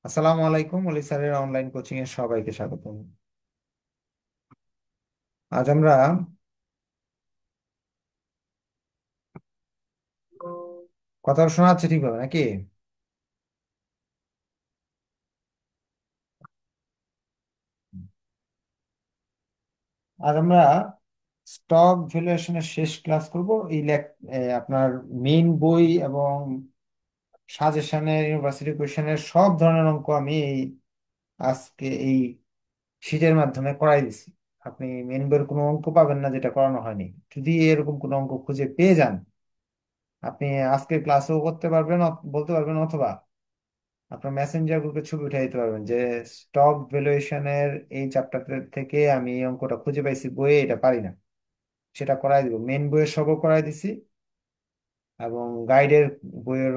আসসালামু আলাইকুম অলি স্যারের অনলাইন কোচিং এর সবাইকে স্বাগতম। আজ আমরা কথা শোনা যাচ্ছে ঠিকভাবে নাকি? আজ আমরা স্টক ভ্যালুয়েশনের শেষ ক্লাস করব। আপনার মেইন বই এবং সাজেশনের ইউনিভার্সিটি কোশ্চেনের সব ধরনের অঙ্ক আমি আজকে এই শীটের মাধ্যমে করাই দিচ্ছি। আপনি মেইন বইয়ের কোনো অঙ্ক পাবেন না যেটা করানো হয়নি। যদি এরকম কোনো অঙ্ক খুঁজে পেয়ে যান, আপনি আজকের ক্লাসেও করতে পারবেন, বলতে পারবেন, অথবা আপনার মেসেঞ্জার গ্রুপে ছবি উঠে দিতে পারবেন যে স্টক ভ্যালুয়েশনের এই চ্যাপ্টার থেকে আমি এই অঙ্কটা খুঁজে পাইছি বইয়ে, এটা পারি না, সেটা করাই দিব। মেন বইয়ের সবও করাই দিছি এবং গাইডের বইয়ের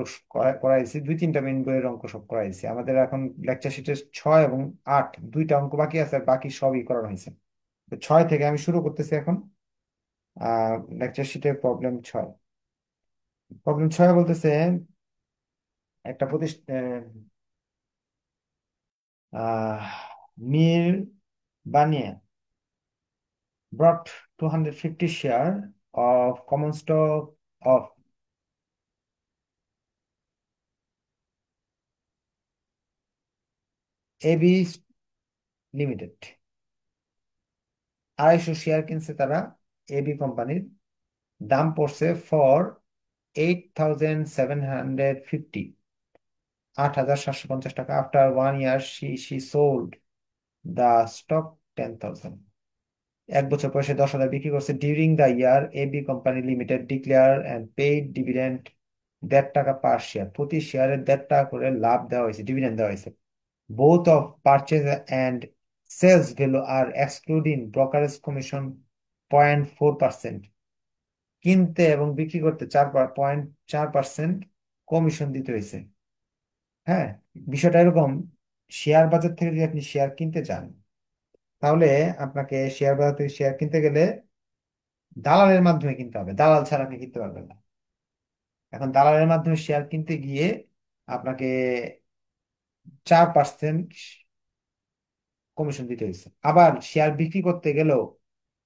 করাই দিছি। দুই তিনটা মেন বইয়ের অঙ্ক সব করাই দিছি। আমাদের এখন লেকচার শিটে 6 এবং 8 দুইটা অঙ্ক বাকি আছে, আর বাকি সবই করানো হয়েছে। তো 6 থেকে আমি শুরু করতেছি এখন। লেকচার শিটের প্রবলেম 6 বলতেছে একটা প্রতিষ্ঠান, মির বানিয়ে brought 250 share of common stock of AB limited. 250 share কিনছে তারা এবি কোম্পানির। দাম পড়ছে ফর 8,750, 8,750 টাকা। After 1 year she sold the stock 10,000। 1 বছর পরে সে 10,000 বিক্রি করছে। During the year AB company limited declare and paid dividend 1.5 টাকা পার শেয়ার। প্রতি শেয়ারে 1.5 টাকা করে লাভ দেওয়া হয়েছে, ডিভিডেন্ড দেওয়া হয়েছে। Both of purchase and sales value are excluding brokerage commission 0.4%। কিনতে এবং বিক্রি করতে 0.4% কমিশন দিতে হয়েছে। হ্যাঁ, বিষয়টা এরকম। শেয়ার বাজার থেকে যদি আপনি শেয়ার কিনতে চান, তাহলে আপনাকে শেয়ার বাজার থেকে শেয়ার কিনতে গেলে দালালের মাধ্যমে কিনতে হবে। দালাল ছাড়া আপনি কিনতে পারবেন না। এখন দালালের মাধ্যমে শেয়ার কিনতে গিয়ে আপনাকে 4% কমিশন দিতে হয়েছে। আবার শেয়ার বিক্রি করতে গেলেও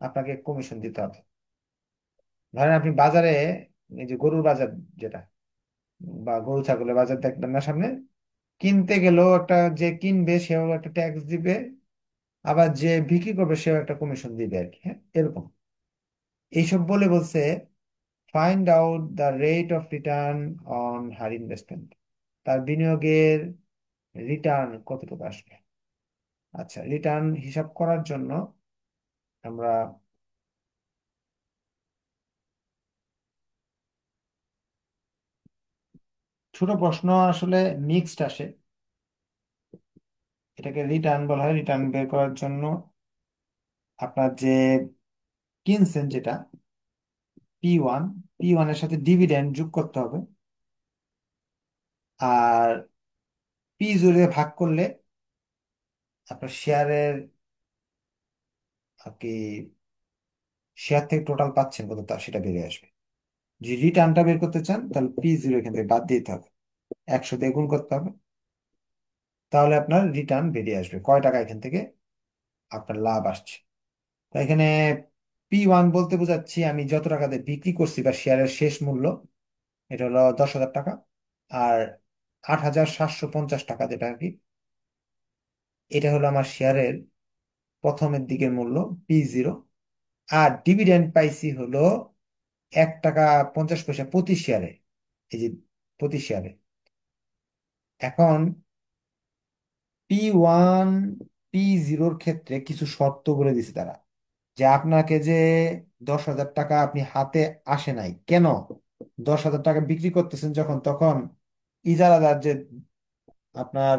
আপনাকে কমিশন দিতে হবে। ধরেন আপনি বাজারে, এই যে গরুর বাজার যেটা, বা গরু ছাগলের বাজার দেখবেন না সামনে, কিনতে গেলেও একটা, যে কিনবে সেও একটা ট্যাক্স দিবে, আবার যে বিক্রি করবে সেও একটা কমিশন দিবে আর কি। হ্যাঁ, এরকম। এইসব বলে বলছে find out the rate of return on her investment. তার বিনিয়োগের রিটার্ন কতটুকু আসবে। আচ্ছা, রিটার্ন হিসাব করার জন্য আমরা ছোট প্রশ্ন আসলে মিক্সড আসে। এটাকে রিটার্ন বলা হয়। রিটার্ন বের করার জন্য আপনার যে কিনছেন যেটা P1, P1 এর সাথে ডিভিডেন্ড যোগ করতে হবে। আর P0 ভাগ করলে আপনার শেয়ারের আর কি, শেয়ার থেকে টোটাল পাচ্ছেন কত তা সেটা বেরিয়ে আসবে। যদি রিটার্নটা বের করতে চান তাহলে P0 এখান থেকে বাদ দিতে হবে, 100 দিয়ে গুণ করতে হবে। তাহলে আপনার রিটার্ন বেরিয়ে আসবে কয় টাকা এখান থেকে আপনার লাভ আসছে। তো এখানে P1 বলতে বোঝাচ্ছি আমি যত টাকাতে বিক্রি করছি বা শেয়ারের শেষ মূল্য, এটা হলো 10,000 টাকা। আর 8,750 টাকা যেটা আর কি, এটা হলো আমার শেয়ারের প্রথমের দিকের মূল্য P0। আর ডিভিডেন্ড পাইছি হলো 1 টাকা 50 পয়সা প্রতি শেয়ারে। এই যে প্রতি শেয়ারে। এখন P1 P0-র ক্ষেত্রে কিছু শর্ত বলে দিছে তারা, যে আপনাকে যে 10,000 টাকা আপনি হাতে আসে নাই কেন, 10,000 টাকা বিক্রি করতেছেন যখন, তখন ইজারাদার যে আপনার,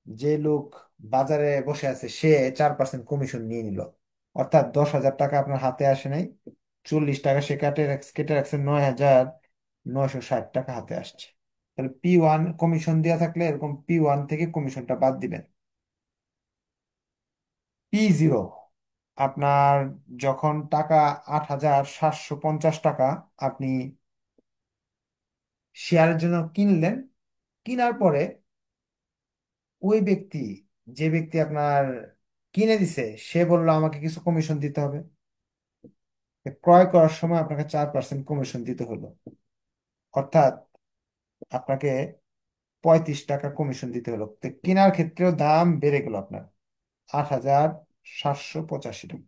যে লোক বাজারে বসে আছে সে 4% কমিশন নিয়ে নিল। অর্থাৎ 10,000 টাকা আপনার হাতে আসে নাই, 40 টাকা সে কেটে রাখছে, 9,960 টাকা হাতে আসছে। তাহলে P1 কমিশন দেওয়া থাকলে এরকম P1 থেকে কমিশনটা বাদ দিবেন। P0 আপনার যখন টাকা 8,750 টাকা আপনি শেয়ারের জন্য কিনলেন, কিনার পরে ওই ব্যক্তি, যে ব্যক্তি আপনার কিনে দিছে, সে বললো আমাকে কিছু কমিশন দিতে হবে। ক্রয় করার সময় আপনাকে 4% কমিশন দিতে হলো, অর্থাৎ আপনাকে 35 টাকা কমিশন দিতে হলো। তো কেনার ক্ষেত্রেও দাম বেড়ে গেল আপনার 8,785 টাকা।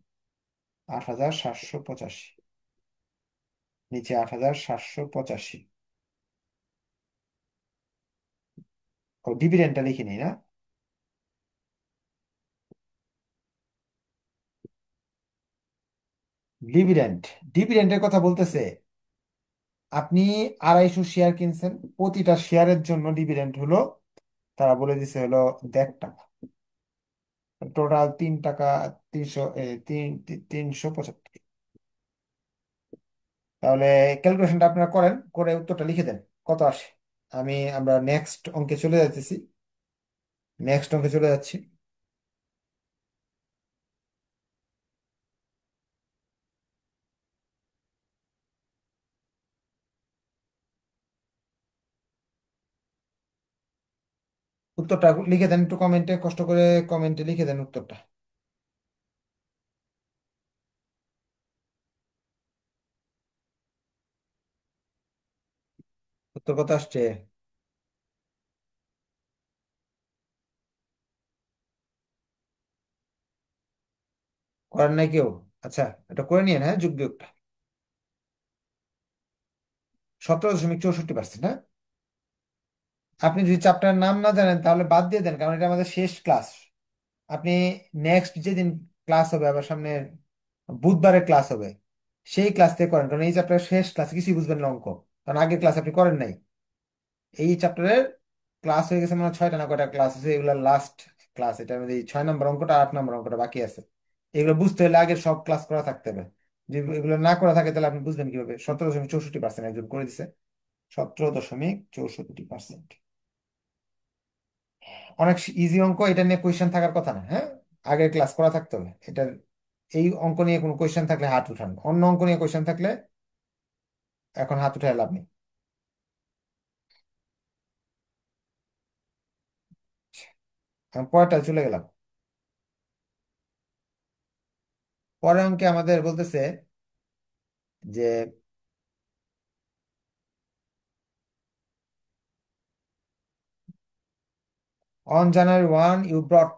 8,785, নিচে 8,785। ও ডিভিডেন্ডটা লিখে নিই না। ডিভিডেন্ড, ডিভিডেন্ডের কথা বলতেছে, আপনি 250 শেয়ার কিনছেন, প্রতিটা শেয়ারের জন্য ডিভিডেন্ড হলো, তারা বলে দিছে হলো 1.5 টাকা। টোটাল 3 টাকা, 375। তাহলে ক্যালকুলেশনটা আপনারা করেন, করে উত্তরটা লিখে দেন কত আসে। আমরা নেক্সট অঙ্কে চলে যাচ্ছি। নেক্সট অঙ্কে চলে যাচ্ছি। উত্তরটা লিখে দেন একটু কমেন্টে, কষ্ট করে কমেন্টে লিখে দেন উত্তরটা। উত্তর কত আসছে? করেন নাই কেউ? আচ্ছা, এটা করে নিন, হ্যাঁ, যোগ বিয়োগটা। 17.64%, হ্যাঁ। আপনি যদি চ্যাপ্টারের নাম না জানেন তাহলে বাদ দিয়ে দেন, কারণ এটা আমাদের শেষ ক্লাস। আপনি নেক্সট যেদিন ক্লাস হবে, আবার সামনে বুধবারে ক্লাস হবে, সেই ক্লাস থেকে করেন, কারণ এই চ্যাপ্টারের শেষ ক্লাস কিছুই বুঝবেন না অঙ্ক, কারণ আগের ক্লাস আপনি করেন নাই। এই চ্যাপ্টারের ক্লাস হয়ে গেছে মানে 6টা না কয়টা ক্লাস আছে, এগুলো লাস্ট ক্লাস। এটার মধ্যে এই 6 নম্বর অঙ্কটা, 8 নম্বর অঙ্কটা বাকি আছে। এগুলো বুঝতে হলে আগের সব ক্লাস করা থাকতে হবে। যদি এগুলো না করা থাকে তাহলে আপনি বুঝবেন কিভাবে? 17.64% একজন করে দিছে। 17.64%। অনেক ইজি অঙ্ক, এটা নিয়ে কোয়েশ্চেন থাকার কথা না, হ্যাঁ। আগের ক্লাস করা থাকতে হবে এটার। এই অঙ্ক নিয়ে কোনো কোয়েশ্চেন থাকলে হাত উঠান, অন্য অঙ্ক নিয়ে কোয়েশ্চেন থাকলে এখন হাত উঠায় লাভ নেই। আমি পরেরটা চলে গেলাম। পরের অঙ্কে আমাদের বলতেছে যে on January 1 you brought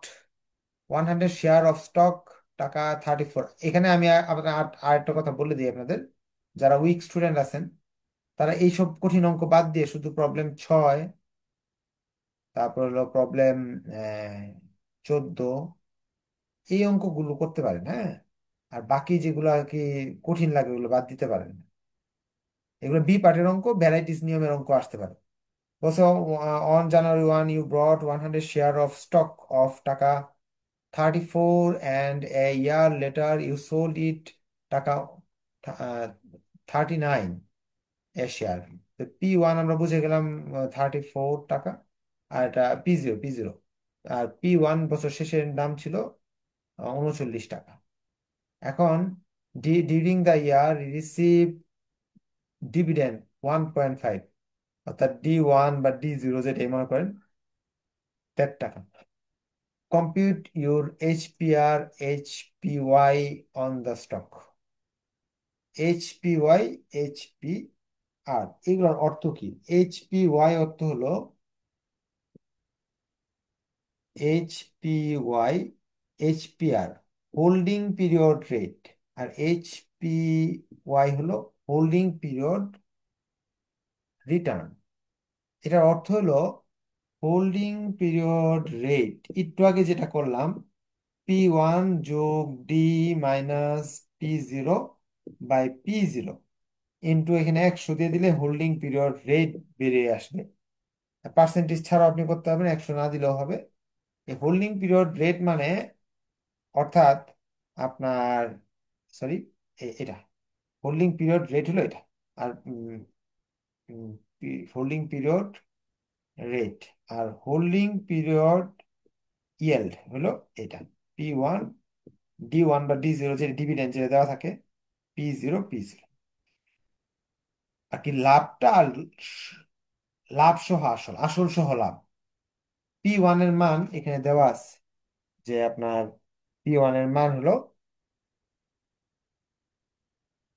100 share of stock, টাকা 34। এখানে আমি আপনার আরেকটা কথা বলে দিই আপনাদের, যারা উইক স্টুডেন্ট আছেন তারা এইসব কঠিন অঙ্ক বাদ দিয়ে শুধু প্রবলেম 6, তারপর হলো প্রবলেম 14, এই অঙ্কগুলো করতে পারেন, হ্যাঁ। আর বাকি যেগুলো আর কি কঠিন লাগে ওগুলো বাদ দিতে পারেন। এগুলো বি পার্টের অঙ্ক, ভ্যারাইটিস নিয়মের অঙ্ক আসতে পারে। বলছে on January 1 you brought 100 share of stock of টাকা 34, and a year later you sold it টাকা 39 এ শেয়ার। তো P1 আমরা বুঝে গেলাম 34 টাকা, আর এটা P0, আর P1 বছর শেষের দাম ছিল 39 টাকা। এখন during the year receive dividend 1.5, অর্থাৎ D1 বা D0 যেটাই মনে করেন, 1.5 টাকা। Compute your HPR HPY on the stock. HPY HPR এগুলোর অর্থ কি? HPY অর্থ হলো, HPY HPR holding period rate, আর HPY হলো হোল্ডিং পিরিয়ড রিটার্ন। এটার অর্থ হলো হোল্ডিং পিরিয়ড রেট। একটু আগে যেটা করলাম, P1 যোগ D মাইনাস P0/P0 ইন্টু এখানে 100 দিয়ে দিলে হোল্ডিং পিরিয়ড রেট বেরিয়ে আসবে। পার্সেন্টেজ ছাড়াও আপনি করতে পারবেন, 100 না দিলেও হবে। এই হোল্ডিং পিরিয়ড রেট মানে, অর্থাৎ আপনার, সরি, এটা হোল্ডিং পিরিয়ড রেট হলো এটা। আর হোল্ডিং পিরিয়ড রেট আর হোল্ডিং পিরিয়ড ইয়েল্ড হলো এটা। P1 D1 বা D0, যে ডিভিডেন্ড যেটা দেওয়া থাকে, P0 আর কি লাভটা, আর লাভ সহ আসল, আসল সহ লাভ। P1 এর মান এখানে দেওয়া আছে, যে আপনার P1 এর মান হলো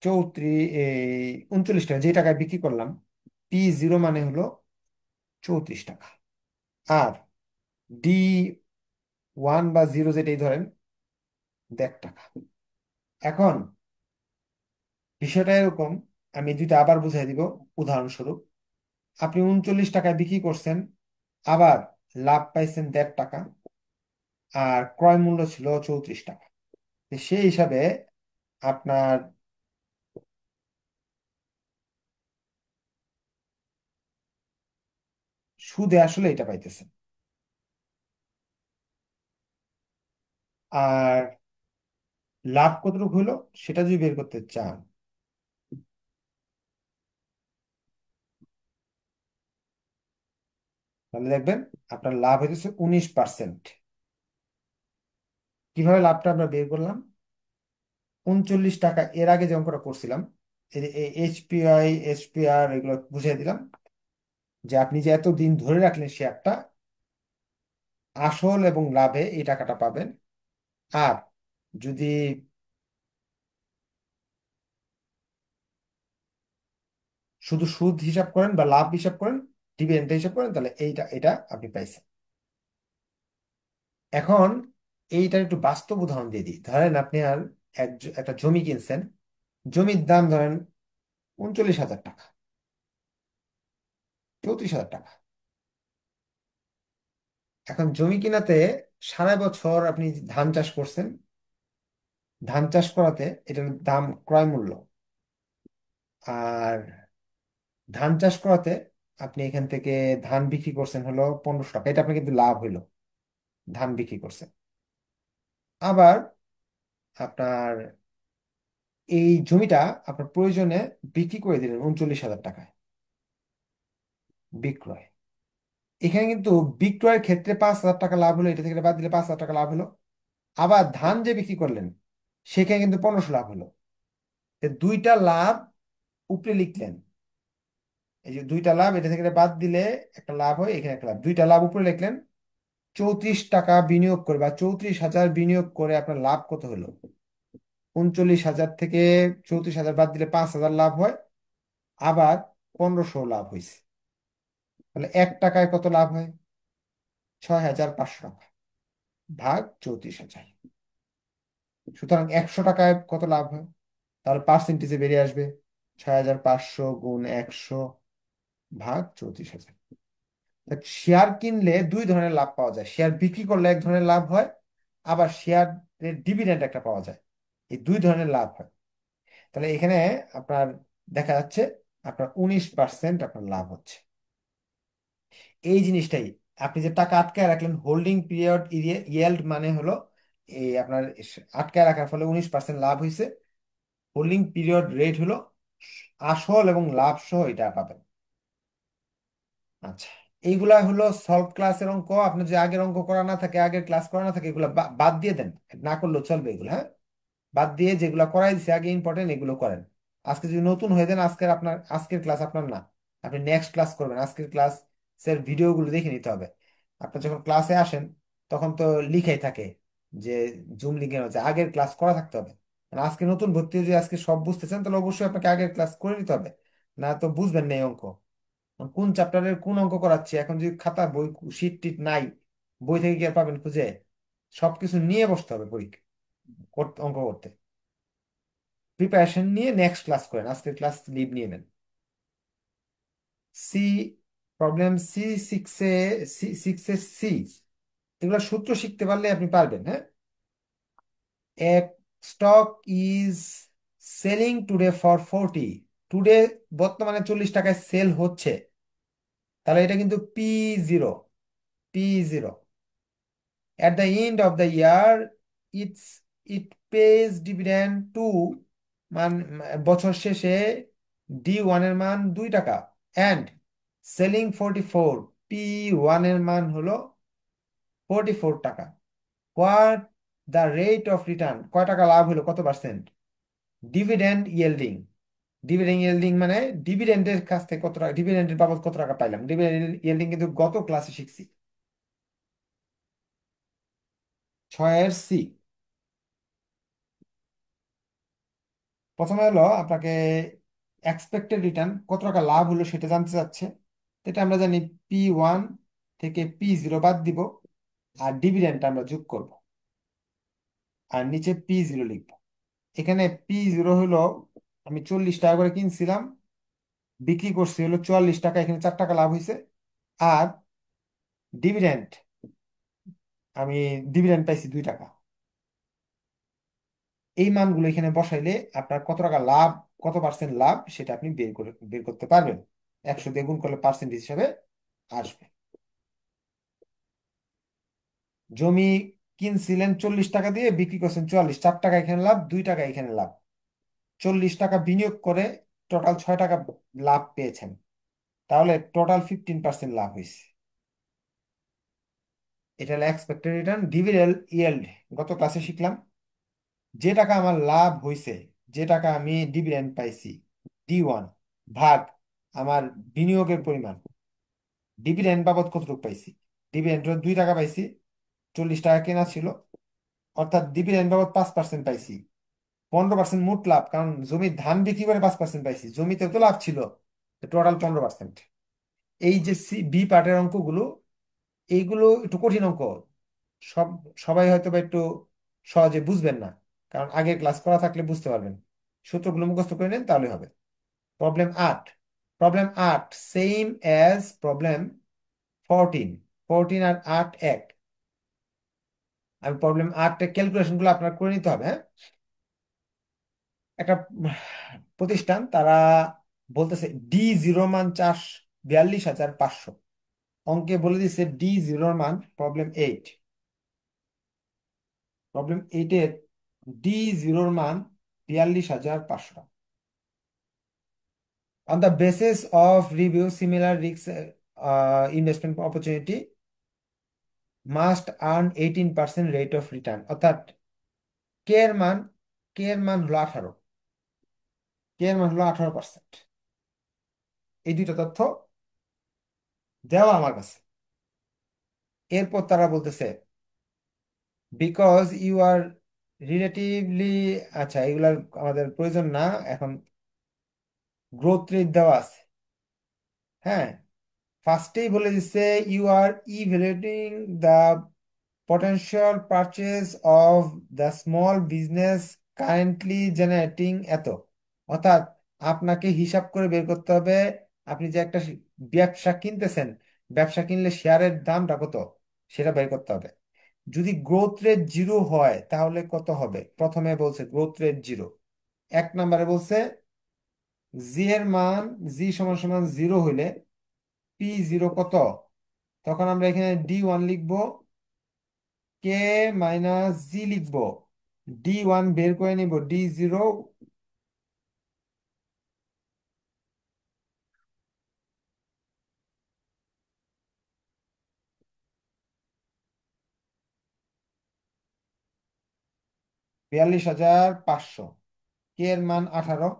39 টাকা, যে টাকায় বিক্রি করলাম। P0 মানে হলো 34 টাকা। আর D1 বা 0 যেটাই ধরেন, 1.5 টাকা। এখন বিষয়টা এরকম, আমি দুইটা আবার বুঝাই দিব। উদাহরণস্বরূপ, আপনি 39 টাকায় বিক্রি করছেন, আবার লাভ পাইছেন 1.5 টাকা, আর ক্রয় মূল্য ছিল 34 টাকা। তো সেই হিসাবে আপনার সুদে আসলে এটা পাইতেছেন। আর লাভ কতটুকু হইলো সেটা যদি বের করতে চান, তাহলে দেখবেন আপনার লাভ হইতেছে 19%। কিভাবে লাভটা আমরা বের করলাম? 39 টাকা এর আগে যে অঙ্কটা করছিলাম, এই যে এইচপিআই, এসপিআর, এগুলো বুঝিয়ে দিলাম, যে আপনি যে এতদিন ধরে রাখলেন শেয়ারটা, আসল এবং লাভে এই টাকাটা পাবেন। আর যদি শুধু সুদ হিসাব করেন বা লাভ হিসাব করেন, ডিভিডেন্ড হিসাব করেন, তাহলে এটা আপনি পাইছেন। এখন এইটার একটু বাস্তব উদাহরণ দিয়ে দিই। ধরেন আপনি আর একটা জমি কিনছেন, জমির দাম ধরেন 39,000 টাকা, 34,000 টাকা। এখন জমি কিনাতে সারা বছর আপনি ধান চাষ করছেন, ধান চাষ করাতে এটার দাম ক্রয় মূল্য। আর ধান চাষ করাতে আপনি এখান থেকে ধান বিক্রি করছেন হলো 1500 টাকা, এটা আপনার কিন্তু লাভ হইলো, ধান বিক্রি করছেন। আবার আপনার এই জমিটা আপনার প্রয়োজনে বিক্রি করে দিলেন 39,000 টাকায়, বিক্রয়। এখানে কিন্তু বিক্রয়ের ক্ষেত্রে 5,000 টাকা লাভ হলো, এটা থেকে বাদ দিলে 5,000 টাকা লাভ হলো। আবার ধান যে বিক্রি করলেন, সেখানে কিন্তু 1500 লাভ হলো। তো দুইটা লাভ উপরে লিখলেন। এই যে দুইটা লাভ, এটা থেকে বাদ দিলে একটা লাভ হয়, এখানে একটা লাভ, দুইটা লাভ উপরে লিখলেন। 34 টাকা বিনিয়োগ করে বা 34,000 বিনিয়োগ করে আপনার লাভ কত হলো? 39,000 থেকে 34,000 বাদ দিলে 5,000 লাভ হয়। আবার 1500 লাভ হয়েছে। তাহলে 1 টাকায় কত লাভ হয়? 6,500 টাকা ভাগ 34,000। সুতরাং 100 টাকায় কত লাভ হয়? তাহলে পার্সেন্টেজে বেরিয়ে আসবে 6,500 গুণ 100 ভাগ 34,000। শেয়ার কিনলে দুই ধরনের লাভ পাওয়া যায়, শেয়ার বিক্রি করলে এক ধরনের লাভ হয়, আবার শেয়ারের ডিভিডেন্ড একটা পাওয়া যায়। এই দুই ধরনের লাভ হয়। তাহলে এখানে আপনার দেখা যাচ্ছে আপনার 19% আপনার লাভ হচ্ছে। এই জিনিসটাই, আপনি যে টাকা আটকায় রাখলেন, হোল্ডিং পিরিয়ড ইয়েল্ড মানে হলো এই আপনার আটকায় রাখার ফলে 19% লাভ হয়েছে। হোল্ডিং পিরিয়ড রেট হলো আসল এবং লাভ সহ এটা পাবেন। আচ্ছা, এইগুলা হলো সলভ ক্লাসের অঙ্ক। আপনার যে আগের অঙ্ক করা না থাকে, আগের ক্লাস করা না থাকে, এগুলো বাদ দিয়ে দেন, না করলেও চলবে এগুলো, হ্যাঁ। বাদ দিয়ে যেগুলো করাই দিচ্ছে আগে ইম্পর্টেন্ট, এগুলো করেন। আজকে যদি নতুন হয়ে যান, আজকের ক্লাস আপনার না, আপনি নেক্সট ক্লাস করবেন। আজকের ক্লাস এর ভিডিওগুলো দেখে নিতে হবে। আপনি যখন ক্লাসে আসেন, তখন তো লিখাই থাকে যে জুম লিঙ্কের হচ্ছে, আগের ক্লাস করা থাকতে হবে। মানে আজকে নতুন ভর্তি হয়ে যদি আজকে সব বুঝতে চান, তাহলে অবশ্যই আপনাকে আগের ক্লাস করে নিতে হবে, না তো বুঝবেন না এই অঙ্ক। কোন চ্যাপ্টারের কোন অঙ্ক করাচ্ছি, এখন যদি খাতা বই শিট টিট নাই, বই থেকে কি আর পাবেন খুঁজে? সবকিছু নিয়ে বসতে হবে পরীক্ষা অঙ্ক করতে। প্রিপারেশন নিয়ে নেক্সট ক্লাস করেন, আজকের ক্লাস লিভ নিয়ে নেন। সি, প্রবলেম C6-এ, সি এগুলো সূত্র শিখতে পারলে আপনি পারবেন, হ্যাঁ। এক stock is selling today for 40, today বর্তমানে 40 টাকায় সেল হচ্ছে, তাহলে এটা কিন্তু P0। P0 at the end of the year, it pays dividend to, মান বছর শেষে D1 এর মান 2 টাকা, অ্যান্ড সেলিং 44, P1 এর মান হলো 44 টাকা। What the rate of return, কয় টাকা লাভ হলো, কত percent? Dividend yielding, dividend yielding মানে ডিভিডেন্ডের কাছ থেকে কত টাকা, ডিভিডেন্ডের বাবদ কত টাকা পাইলাম। ডিভিডেন্ড ইয়েল্ডিং কিন্তু গত ক্লাসে শিখছি। ছয়ের সি। প্রথমে হলো আপনাকে এক্সপেক্টেড রিটার্ন কত টাকা লাভ হলো সেটা জানতে চাচ্ছে। তো এটা আমরা জানি P1 থেকে P0 বাদ দিব, আর ডিভিডেন্ড আমরা যোগ করব, আর নিচে P0 লিখব। এখানে P0 হলো আমি 40 টাকা করে কিনছিলাম, বিক্রি করছি হলো 44 টাকা, এখানে 4 টাকা লাভ হয়েছে। আর ডিভিডেন্ড, আমি ডিভিডেন্ড পাইছি 2 টাকা। এই মানগুলো এখানে বসাইলে আপনার কত টাকা লাভ, কত পার্সেন্ট লাভ সেটা আপনি বের করতে পারবেন। 100 দিয়ে গুণ করলে পার্সেন্ট হিসাবে আসবে। জমি কিনছিলেন 40 টাকা দিয়ে, বিক্রি করছেন 44, 4 টাকা এখানে লাভ, 2 টাকা এখানে লাভ। 40 টাকা বিনিয়োগ করে টোটাল 6 টাকা লাভ পেয়েছেন, তাহলে টোটাল 15% লাভ হয়েছে। এটা হলো এক্সপেক্টেড রিটার্ন। ডিভিডেন্ড ইয়েল্ড গত ক্লাসে শিখলাম, যে টাকা আমার লাভ হয়েছে, যে টাকা আমি ডিভিডেন্ড পাইছি, D1 ভাগ আমার বিনিয়োগের পরিমাণ, ডিভিডেন্ড বাবদ কতটুকু পাইছি। ডিভিডেন্ড 2 টাকা পাইছি, 40 টাকা কেনা ছিল, অর্থাৎ ডিভিডেন্ড বাবদ 5% পাইছি। 15% মোট লাভ, কারণ জমির ধান বিক্রি করে 5% পাইছি, জমিতে তো লাভ ছিল, টোটাল 15%। এই যে বি পার্টের অঙ্কগুলো, এইগুলো একটু কঠিন অঙ্ক। সব সবাই হয়তো বা একটু সহজে বুঝবেন না, কারণ আগের ক্লাস করা থাকলে বুঝতে পারবেন। সূত্রগুলো মুখস্থ করে নেন তাহলে হবে। Problem 8। Problem 8 same as problem 14। 14 আর 8 এক। আমি প্রবলেম 8 ক্যালকুলেশন গুলো আপনার করে নিতে হবে, হ্যাঁ। একটা প্রতিষ্ঠান, তারা বলতেছে D0 মান 42,500। অঙ্কে বলে দিচ্ছে D0 মান, প্রবলেম 8, প্রবলেম 8 এর D0 মান 42,500। On the basis of review similar risk investment opportunity must earn 18% rate of return, অর্থাৎ কে এর মান, কে এর মান হলো 18, কে এর মান হলো 18%। এই দুইটা তথ্য দেওয়া আমার কাছে। এরপর তারা বলতেছে বিকজ ইউ আর রিলেটিভলি, আচ্ছা এগুলার আমাদের প্রয়োজন না এখন। গ্রোথ রেট দেওয়া আছে, হ্যাঁ। ফার্স্টেই বলে দিচ্ছে you are evaluating the potential purchase of the small business currently generating এত, অর্থাৎ আপনাকে হিসাব করে বের করতে হবে আপনি যে একটা ব্যবসা কিনতেছেন, ব্যবসা কিনলে শেয়ারের দামটা কত সেটা বের করতে হবে। যদি গ্রোথ রেট 0 হয় তাহলে কত হবে, প্রথমে বলছে গ্রোথ রেট 0। 1 নম্বরে বলছে জি এর মান, জি সমান সমান 0 হইলে P0 কত, তখন আমরা এখানে D1 লিখবো, কে মাইনাস জি লিখবো, D1 বের করে নিব, D0 42,500, কে এর মান 18,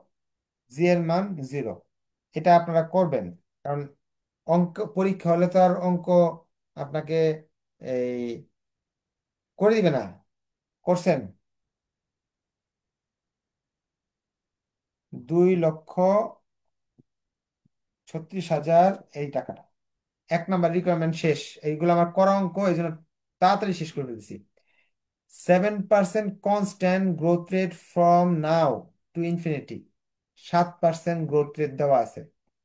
জি এর মান 0। এটা আপনারা করবেন, কারণ অঙ্ক পরীক্ষা হলে তো আর অঙ্ক আপনাকে এই করে দিবে না। করছেন 2,36,000 এই টাকাটা। 1 নাম্বার রিকোয়ারমেন্ট শেষ, এইগুলো আমার করা অঙ্ক, এই জন্য তাড়াতাড়ি শেষ করে দিচ্ছি। 7% constant growth rate from now to infinity, 7% growth rate দেওয়া আছে।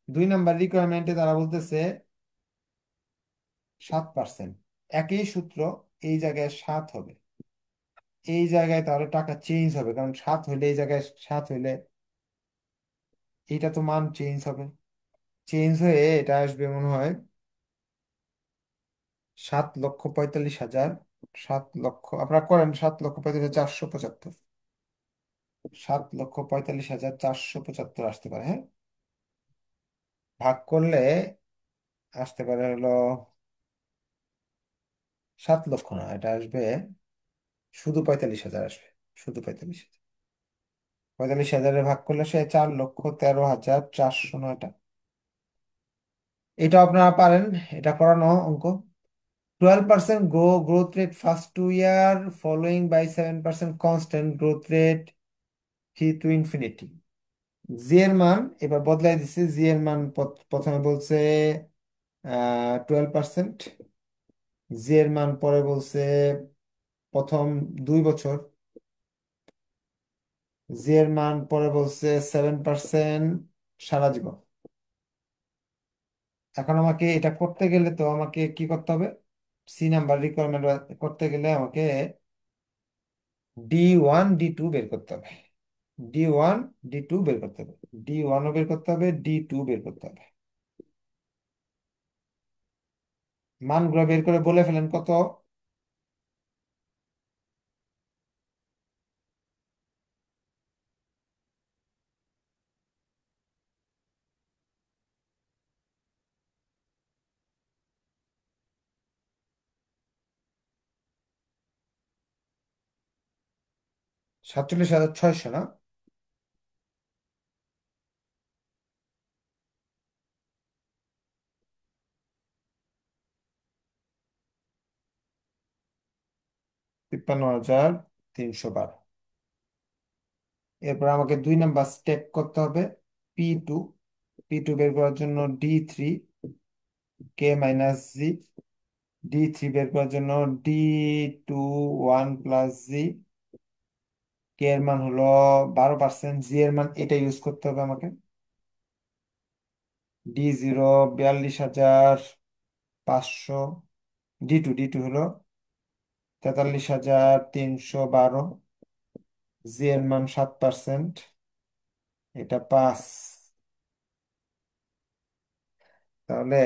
2 নাম্বার রিকোয়ারমেন্টে তারা বলতেছে 7%। একই সূত্র, এই জায়গায় 7 হবে, এই জায়গায় তাহলে টাকা চেঞ্জ হবে, কারণ 7 হইলে এই জায়গায় 7 হইলে এইটা তো মান চেঞ্জ হবে। চেঞ্জ হয়ে এটা আসবে মনে হয় 7,45,000। 7 লক্ষ আপনারা করেন, 7,45,475, 7,45,475 আসতে পারে, হ্যাঁ। ভাগ করলে আসতে পারে হলো 7 লক্ষ না, এটা আসবে শুধু 45,000 আসবে, শুধু 45,000। 45,000 ভাগ করলে সে 4,13,409 টা। এটা আপনারা পারেন, এটা করানো অঙ্ক। 12% growth rate first 2 year, following by 7% constant growth rate হি টু ইনফিনিটি। জি এর মান এবার বদলাই দিছে, জি এর মান প্রথমে বলছে 12%, জি এর মান পরে বলছে প্রথম 2 বছর, জি এর মান পরে বলছে 7% সারা জীবন। এখন আমাকে এটা করতে গেলে তো আমাকে কি করতে হবে, সি নাম্বার রিকোয়ারমেন্ট করতে গেলে আমাকে D1 D2 বের করতে হবে। D1 D2 বের করতে হবে, D1ও বের করতে হবে, D2 বের করতে হবে। মানগুলো বের করে বলে ফেলেন কত। 47,600 না? 53,312। এরপর আমাকে 2 নাম্বার স্টেপ করতে হবে, P2। P2 বের করার জন্য D3 K - Z, D3 বের করার জন্য D2 1 + Z। কে এর মান হলো 12%, জি এর মান এটা ইউজ করতে হবে আমাকে। D0 42,500, D2 হলো 43,312, জি এর মান 7%, এটা 5। তাহলে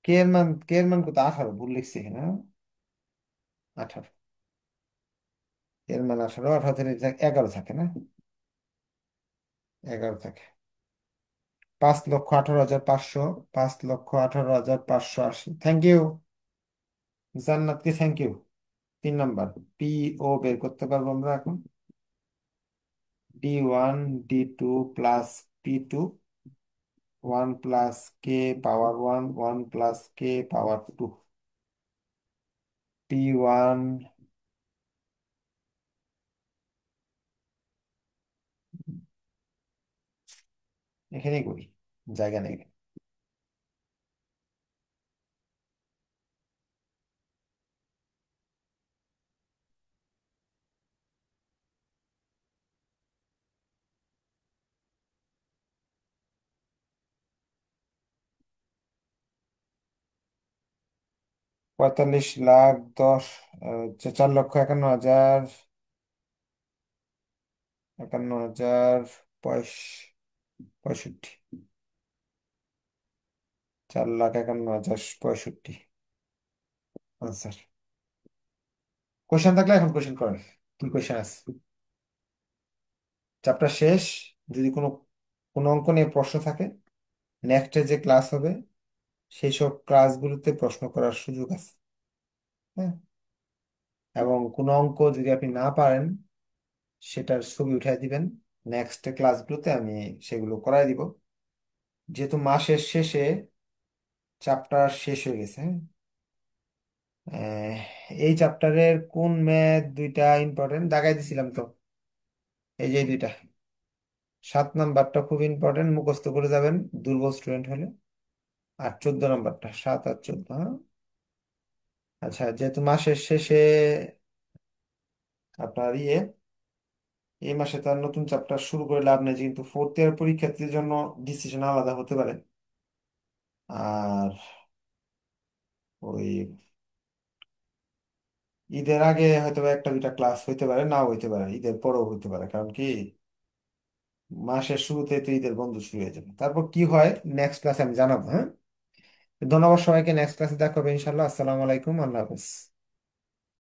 কে এর মান কত, 18, ভুল লিখছি এখানে, 18। এর মান 18, 18 থেকে 11 থাকে না? 11 থাকে। 5,18,500, 5,18,580। থ্যাংক ইউ জান্নাতকে, থ্যাংক ইউ। 3 নাম্বার পি ও বের করতে পারবো আমরা এখন। D1 D2 + P2, 1 + K⁻1 1 + K⁻2, P1। এখানেই করি, জায়গা নেই। 45,10,00,000, 4,51,000, 51,000 পঁয়ষট্টি। 4,51,065 আনসার। কোশ্চেন থাকলে এখন কোশ্চেন করেন, কি কোশ্চেন আছে? চ্যাপ্টার শেষ। যদি কোনো কোনো অঙ্ক নিয়ে প্রশ্ন থাকে, নেক্সটে যে ক্লাস হবে সেই সব ক্লাসগুলোতে প্রশ্ন করার সুযোগ আছে। হ্যাঁ, এবং কোনো অঙ্ক যদি আপনি না পারেন সেটার ছবি উঠাই দিবেন, নেক্সট ক্লাসগুলোতে আমি সেগুলো করাই দিব। যেহেতু মাসের শেষে চ্যাপ্টার শেষ হয়ে গেছে, হ্যাঁ? আহ, এই চ্যাপ্টারের কোন ম্যাথ দুইটা ইম্পর্টেন্ট দাগাই দিছিলাম তো, এই যে এই দুইটা। 7 নাম্বারটা খুব ইম্পর্টেন্ট, মুখস্থ করে যাবেন দুর্বল স্টুডেন্ট হলে। আর 14 নাম্বারটা, 7 আর 14, হ্যাঁ। আচ্ছা, যেহেতু মাসের শেষে আপনার এই মাসে তার নতুন চ্যাপ্টার শুরু করে লাভ নেই, কিন্তু ফোর্থ ইয়ার পরীক্ষার্থীর জন্য ডিসিশন আলাদা হতে পারে। আর ওই ঈদের আগে হয়তো বা একটা দুইটা ক্লাস হইতে পারে, নাও হইতে পারে, ঈদের পরেও হইতে পারে, কারণ কি মাসের শুরুতে তো ঈদের বন্ধ শুরু হয়ে যাবে। তারপর কি হয় নেক্সট ক্লাসে আমি জানাবো, হ্যাঁ। ধন্যবাদ সবাইকে, নেক্সট ক্লাসে দেখা হবে ইনশাল্লাহ। আসসালামু আলাইকুম, আল্লাহ হাফেজ।